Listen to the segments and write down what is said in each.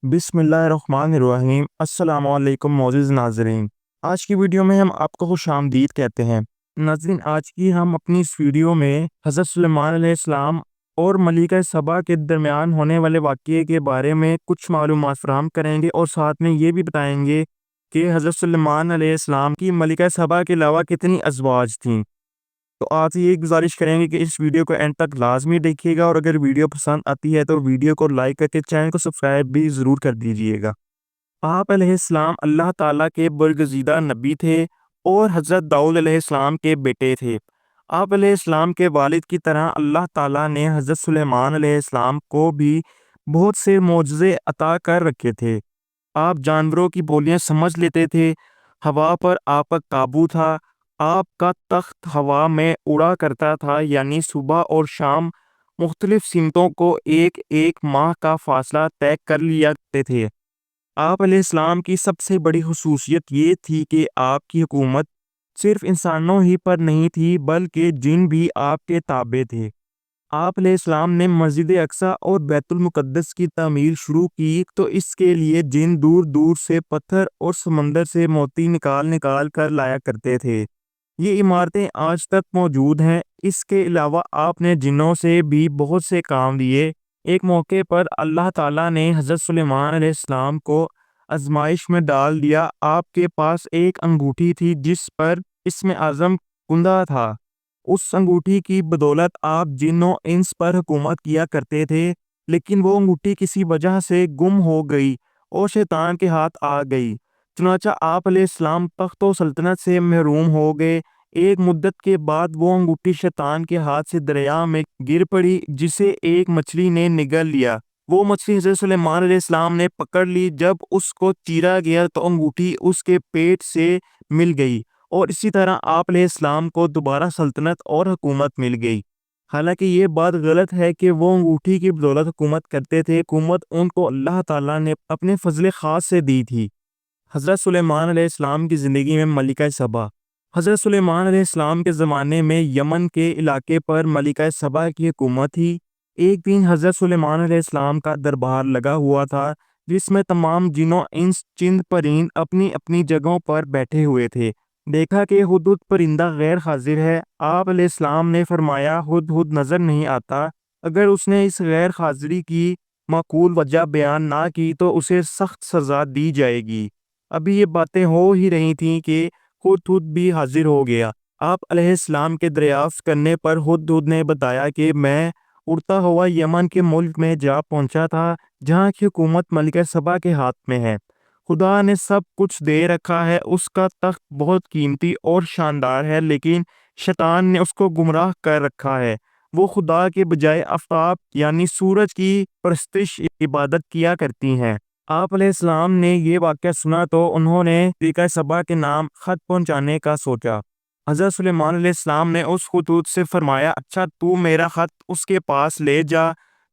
بسم اللہ الرحمن الرحیم۔ السلام علیکم معزز ناظرین، آج کی ویڈیو میں ہم آپ کو خوش آمدید کہتے ہیں۔ ناظرین، آج کی ہم اپنی اس ویڈیو میں حضرت سلیمان علیہ السلام اور ملکہ سبا کے درمیان ہونے والے واقعے کے بارے میں کچھ معلومات فراہم کریں گے، اور ساتھ میں یہ بھی بتائیں گے کہ حضرت سلیمان علیہ السلام کی ملکہ سبا کے علاوہ کتنی ازواج تھیں۔ تو آپ سے یہ گزارش کریں گے کہ اس ویڈیو کو اینڈ تک لازمی دیکھیے گا، اور اگر ویڈیو پسند آتی ہے تو ویڈیو کو لائک کر کے چینل کو سبسکرائب بھی ضرور کر دیجیے گا۔ آپ علیہ السلام اللہ تعالیٰ کے برگزیدہ نبی تھے اور حضرت داؤد علیہ السلام کے بیٹے تھے۔ آپ علیہ السلام کے والد کی طرح اللہ تعالیٰ نے حضرت سلیمان علیہ السلام کو بھی بہت سے معجزے عطا کر رکھے تھے۔ آپ جانوروں کی بولیاں سمجھ لیتے تھے، ہوا پر آپ کا قابو تھا، آپ کا تخت ہوا میں اڑا کرتا تھا، یعنی صبح اور شام مختلف سمتوں کو ایک ایک ماہ کا فاصلہ طے کر لیا کرتے تھے۔ آپ علیہ السلام کی سب سے بڑی خصوصیت یہ تھی کہ آپ کی حکومت صرف انسانوں ہی پر نہیں تھی، بلکہ جن بھی آپ کے تابع تھے۔ آپ علیہ السلام نے مسجد اقصی اور بیت المقدس کی تعمیر شروع کی تو اس کے لیے جن دور دور سے پتھر اور سمندر سے موتی نکال نکال کر لایا کرتے تھے، یہ عمارتیں آج تک موجود ہیں۔ اس کے علاوہ آپ نے جنوں سے بھی بہت سے کام لیے۔ ایک موقع پر اللہ تعالیٰ نے حضرت سلیمان علیہ السلام کو آزمائش میں ڈال دیا۔ آپ کے پاس ایک انگوٹھی تھی جس پر اسم اعظم کندہ تھا۔ اس انگوٹھی کی بدولت آپ جنوں انس پر حکومت کیا کرتے تھے، لیکن وہ انگوٹھی کسی وجہ سے گم ہو گئی اور شیطان کے ہاتھ آ گئی۔ چنانچہ آپ علیہ السلام تخت و سلطنت سے محروم ہو گئے۔ ایک مدت کے بعد وہ انگوٹھی شیطان کے ہاتھ سے دریا میں گر پڑی، جسے ایک مچھلی نے نگل لیا۔ وہ مچھلی حضرت سلیمان علیہ السلام نے پکڑ لی۔ جب اس کو چیرا گیا تو انگوٹھی اس کے پیٹ سے مل گئی، اور اسی طرح آپ علیہ السلام کو دوبارہ سلطنت اور حکومت مل گئی۔ حالانکہ یہ بات غلط ہے کہ وہ انگوٹھی کی بدولت حکومت کرتے تھے۔ حکومت ان کو اللہ تعالیٰ نے اپنے فضل خاص سے دی تھی۔ حضرت سلیمان علیہ السلام کی زندگی میں ملکہ سبا۔ حضرت سلیمان علیہ السلام کے زمانے میں یمن کے علاقے پر ملکہ سبا کی حکومت تھی۔ ایک دن حضرت سلیمان علیہ السلام کا دربار لگا ہوا تھا، جس میں تمام جنوں انس چند پرند اپنی اپنی جگہوں پر بیٹھے ہوئے تھے۔ دیکھا کہ ہدہد پرندہ غیر حاضر ہے۔ آپ علیہ السلام نے فرمایا، ہدہد نظر نہیں آتا۔ اگر اس نے اس غیر حاضری کی معقول وجہ بیان نہ کی تو اسے سخت سزا دی جائے گی۔ ابھی یہ باتیں ہو ہی رہی تھیں کہ ہدہد بھی حاضر ہو گیا۔ آپ علیہ السلام کے دریافت کرنے پر ہدہد نے بتایا کہ میں اڑتا ہوا یمن کے ملک میں جا پہنچا تھا، جہاں کی حکومت ملکہ سبا کے ہاتھ میں ہے۔ خدا نے سب کچھ دے رکھا ہے، اس کا تخت بہت قیمتی اور شاندار ہے، لیکن شیطان نے اس کو گمراہ کر رکھا ہے۔ وہ خدا کے بجائے آفتاب یعنی سورج کی پرستش عبادت کیا کرتی ہیں۔ آپ علیہ السلام نے یہ واقعہ سنا تو انہوں نے ملکہ سبا کے نام خط پہنچانے کا سوچا۔ حضرت سلیمان علیہ السلام نے اس ہدہد سے فرمایا، اچھا تو میرا خط اس کے پاس لے جا،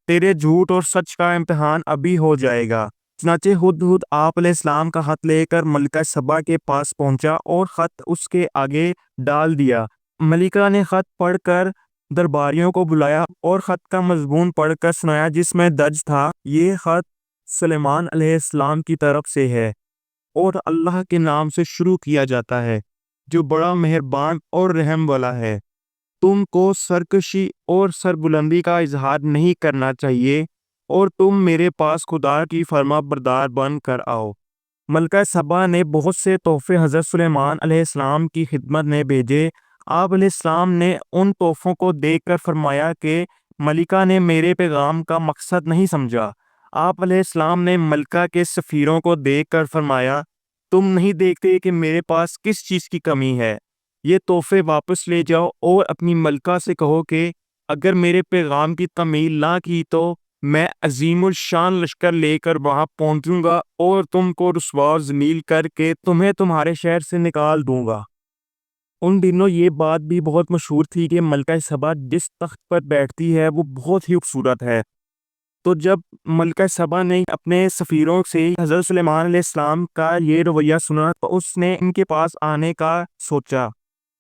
تیرے جھوٹ اور سچ کا امتحان ابھی ہو جائے گا۔ چنانچہ ہدہد آپ علیہ السلام کا خط لے کر ملکہ سبا کے پاس پہنچا اور خط اس کے آگے ڈال دیا۔ ملکہ نے خط پڑھ کر درباریوں کو بلایا اور خط کا مضمون پڑھ کر سنایا، جس میں درج تھا، یہ خط سلیمان علیہ السلام کی طرف سے ہے اور اللہ کے نام سے شروع کیا جاتا ہے، جو بڑا مہربان اور رحم والا ہے۔ تم کو سرکشی اور سربلندی کا اظہار نہیں کرنا چاہیے، اور تم میرے پاس خدا کی فرما بردار بن کر آؤ۔ ملکہ سبا نے بہت سے تحفے حضرت سلیمان علیہ السلام کی خدمت میں بھیجے۔ آپ علیہ السلام نے ان تحفوں کو دیکھ کر فرمایا کہ ملکہ نے میرے پیغام کا مقصد نہیں سمجھا۔ آپ علیہ السلام نے ملکہ کے سفیروں کو دیکھ کر فرمایا، تم نہیں دیکھتے کہ میرے پاس کس چیز کی کمی ہے؟ یہ تحفے واپس لے جاؤ اور اپنی ملکہ سے کہو کہ اگر میرے پیغام کی تعمیل نہ کی تو میں عظیم الشان لشکر لے کر وہاں پہنچوں گا اور تم کو رسوا و ذلیل کر کے تمہیں تمہارے شہر سے نکال دوں گا۔ ان دنوں یہ بات بھی بہت مشہور تھی کہ ملکہ سبا جس تخت پر بیٹھتی ہے وہ بہت ہی خوبصورت ہے۔ تو جب ملکہ سبا نے اپنے سفیروں سے حضرت سلیمان علیہ السلام کا یہ رویہ سنا تو اس نے ان کے پاس آنے کا سوچا۔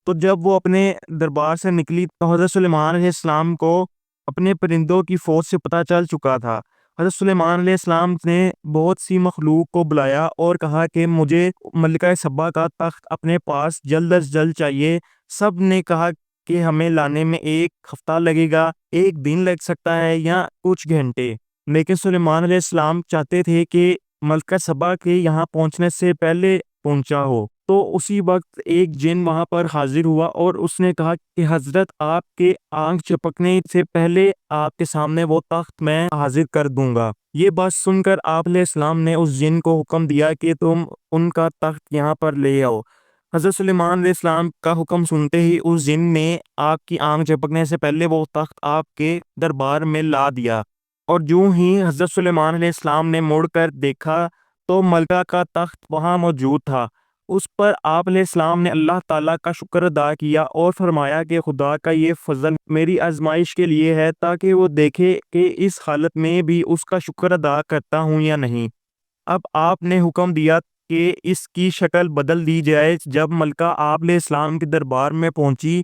تو جب وہ اپنے دربار سے نکلی تو حضرت سلیمان علیہ السلام کو اپنے پرندوں کی فوج سے پتہ چل چکا تھا۔ حضرت سلیمان علیہ السلام نے بہت سی مخلوق کو بلایا اور کہا کہ مجھے ملکہ سبا کا تخت اپنے پاس جلد از جلد چاہیے۔ سب نے کہا کہ ہمیں لانے میں 1 ہفتہ لگے گا، 1 دن لگ سکتا ہے یا کچھ گھنٹے، لیکن سلیمان علیہ السلام چاہتے تھے کہ ملکہ سبا کے یہاں پہنچنے سے پہلے پہنچا ہو۔ تو اسی وقت ایک جن وہاں پر حاضر ہوا اور اس نے کہا کہ حضرت آپ کے آنکھ چپکنے سے پہلے آپ کے سامنے وہ تخت میں حاضر کر دوں گا۔ یہ بات سن کر آپ علیہ السلام نے اس جن کو حکم دیا کہ تم ان کا تخت یہاں پر لے آؤ۔ حضرت سلیمان علیہ السلام کا حکم سنتے ہی اس جن نے آپ کی آنکھ جھپکنے سے پہلے وہ تخت آپ کے دربار میں لا دیا، اور جو ہی حضرت سلیمان علیہ السلام نے مڑ کر دیکھا تو ملکہ کا تخت وہاں موجود تھا۔ اس پر آپ علیہ السلام نے اللہ تعالیٰ کا شکر ادا کیا اور فرمایا کہ خدا کا یہ فضل میری آزمائش کے لیے ہے، تاکہ وہ دیکھے کہ اس حالت میں بھی اس کا شکر ادا کرتا ہوں یا نہیں۔ اب آپ نے حکم دیا کہ اس کی شکل بدل دی جائے۔ جب ملکہ آپ علیہ السلام کے دربار میں پہنچی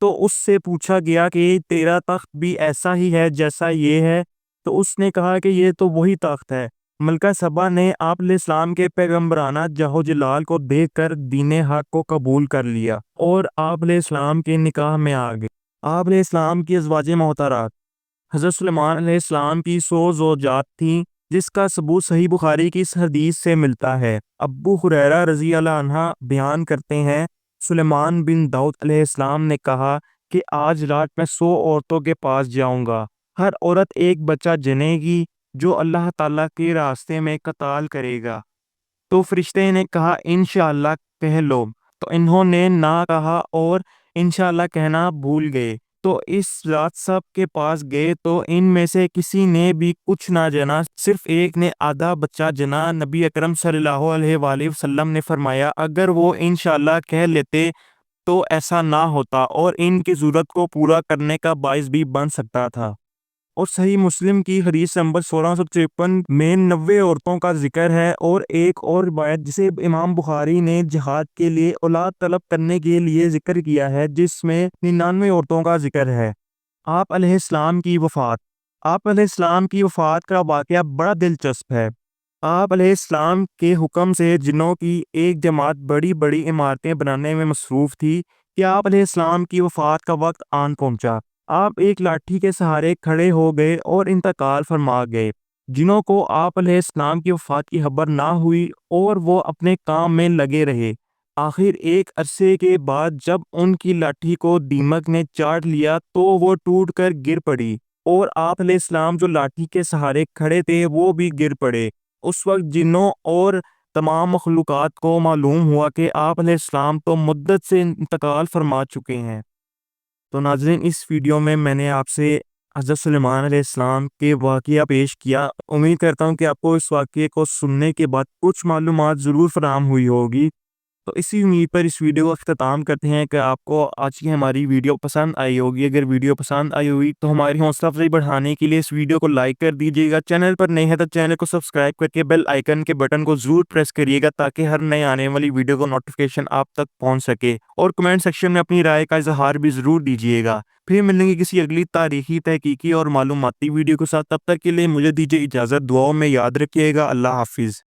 تو اس سے پوچھا گیا کہ تیرا تخت بھی ایسا ہی ہے جیسا یہ ہے؟ تو اس نے کہا کہ یہ تو وہی تخت ہے۔ ملکہ سبا نے آپ علیہ السلام کے پیغمبرانہ جاہ و جلال کو دیکھ کر دین حق کو قبول کر لیا اور آپ علیہ السلام کے نکاح میں آ گئے۔ آپ علیہ السلام کی ازواج محترمات، حضرت سلیمان علیہ السلام کی 100 زوجات تھیں، جس کا ثبوت صحیح بخاری کی اس حدیث سے ملتا ہے۔ ابو ہریرہ رضی اللہ عنہ بیان کرتے ہیں، سلیمان بن داؤد علیہ السلام نے کہا کہ آج رات میں 100 عورتوں کے پاس جاؤں گا، ہر عورت ایک بچہ جنے گی جو اللہ تعالیٰ کے راستے میں قتال کرے گا۔ تو فرشتے نے کہا انشاءاللہ کہہ لو، تو انہوں نے نہ کہا اور انشاءاللہ کہنا بھول گئے۔ تو اس رات سب کے پاس گئے تو ان میں سے کسی نے بھی کچھ نہ جنا، صرف ایک نے آدھا بچہ جنا۔ نبی اکرم صلی اللہ علیہ وآلہ وسلم نے فرمایا اگر وہ انشاءاللہ کہہ لیتے تو ایسا نہ ہوتا اور ان کی ضرورت کو پورا کرنے کا باعث بھی بن سکتا تھا۔ اور صحیح مسلم کی حدیث نمبر 1653 میں 90 عورتوں کا ذکر ہے، اور ایک اور روایت جسے امام بخاری نے جہاد کے لیے اولاد طلب کرنے کے لیے ذکر کیا ہے، جس میں 99 عورتوں کا ذکر ہے۔ آپ علیہ السلام کی وفات، آپ علیہ السلام کی وفات کا واقعہ بڑا دلچسپ ہے۔ آپ علیہ السلام کے حکم سے جنوں کی ایک جماعت بڑی بڑی عمارتیں بنانے میں مصروف تھی کہ آپ علیہ السلام کی وفات کا وقت آن پہنچا۔ آپ ایک لاٹھی کے سہارے کھڑے ہو گئے اور انتقال فرما گئے۔ جنوں کو آپ علیہ السلام کی وفات کی خبر نہ ہوئی اور وہ اپنے کام میں لگے رہے۔ آخر ایک عرصے کے بعد جب ان کی لاٹھی کو دیمک نے چاٹ لیا تو وہ ٹوٹ کر گر پڑی، اور آپ علیہ السلام جو لاٹھی کے سہارے کھڑے تھے وہ بھی گر پڑے۔ اس وقت جنوں اور تمام مخلوقات کو معلوم ہوا کہ آپ علیہ السلام تو مدت سے انتقال فرما چکے ہیں۔ تو ناظرین، اس ویڈیو میں میں نے آپ سے حضرت سلیمان علیہ السلام کے واقعہ پیش کیا۔ امید کرتا ہوں کہ آپ کو اس واقعے کو سننے کے بعد کچھ معلومات ضرور فراہم ہوئی ہوگی۔ تو اسی امید پر اس ویڈیو کا اختتام کرتے ہیں کہ آپ کو آج کی ہماری ویڈیو پسند آئی ہوگی۔ اگر ویڈیو پسند آئی ہوئی تو ہماری حوصلہ افزائی بڑھانے کے لیے اس ویڈیو کو لائک کر دیجیے گا۔ چینل پر نئے ہیں تو چینل کو سبسکرائب کر کے بیل آئیکن کے بٹن کو ضرور پریس کریے گا، تاکہ ہر نئے آنے والی ویڈیو کو نوٹیفیکیشن آپ تک پہنچ سکے، اور کمنٹ سیکشن میں اپنی رائے کا اظہار بھی ضرور دیجیے گا۔ پھر ملیں گے کسی اگلی تاریخی، تحقیقی اور معلوماتی ویڈیو کے ساتھ۔ تب تک کے لیے مجھے دیجیے اجازت۔ دعاؤں میں یاد رکھیے گا۔ اللہ حافظ۔